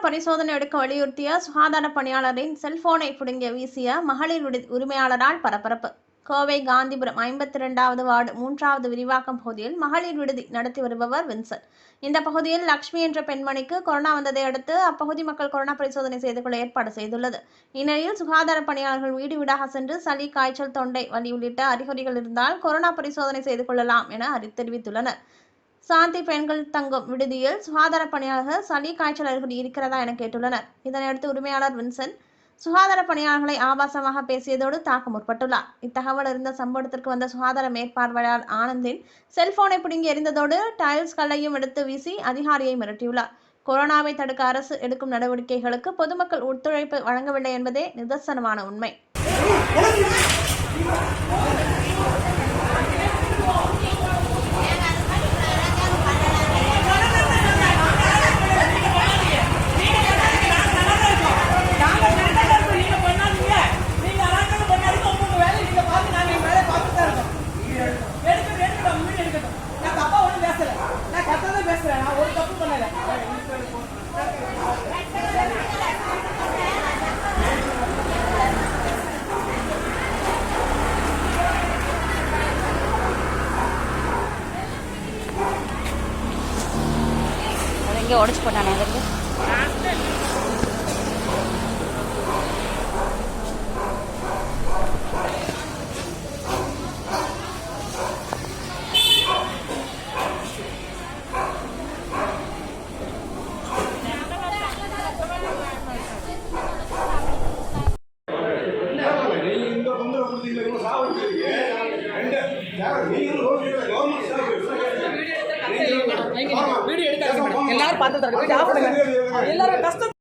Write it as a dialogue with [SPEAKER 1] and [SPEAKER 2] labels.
[SPEAKER 1] பரிசோதனை எடுக்க வலியுறுத்திய சுகாதார பணியாளரின் செல்போனை பிடுங்கிய வீசிய மகளிர் உரிமையாளரால் பரபரப்பு. கோவை காந்திபுரம் 52வது வார்டு 3வது விரிவாக்கம் பகுதியில் மகளிர் விடுதி நடத்தி வருபவர் வின்சென்ட். இந்த பகுதியில் லட்சுமி என்ற பெண்மணிக்கு கொரோனா வந்ததை அடுத்து அப்பகுதி மக்கள் கொரோனா பரிசோதனை செய்து கொள்ள ஏற்பாடு செய்துள்ளது. இந்நிலையில் சுகாதார பணியாளர்கள் வீடு வீடாக சென்று சளி, காய்ச்சல், தொண்டை வலி உள்ளிட்ட அறிகுறிகள் இருந்தால் கொரோனா பரிசோதனை செய்து கொள்ளலாம் என தெரிவித்துள்ளனர். சாந்தி பெண்கள் தங்கும் விடுதியில் சுகாதார பணியாளர்கள் சளி, காய்ச்சல் அறிகுறி இருக்கிறதா என கேட்டுள்ளனர். இதனையடுத்து உரிமையாளர் வின்சென்ட் சுகாதார பணியாளர்களை ஆபாசமாக பேசியதோடு தாக்க முற்பட்டுள்ளார். இத்தகவல் இருந்த சம்பவத்திற்கு வந்த சுகாதார மேற்பார்வையாளர் ஆனந்தின் செல்போனை பிடுங்கி எறிந்ததோடு டைல்ஸ் கல்லையும் எடுத்து வீசி அதிகாரியை மிரட்டியுள்ளார். கொரோனாவை தடுக்க அரசு எடுக்கும் நடவடிக்கைகளுக்கு பொதுமக்கள் ஒத்துழைப்பு வழங்கவில்லை என்பதே நிதர்சனமான உண்மை.
[SPEAKER 2] உடச்சு போட்டானே அதுக்கு
[SPEAKER 3] எல்லாரும் பார்த்து எல்லாரும் கஷ்டம்.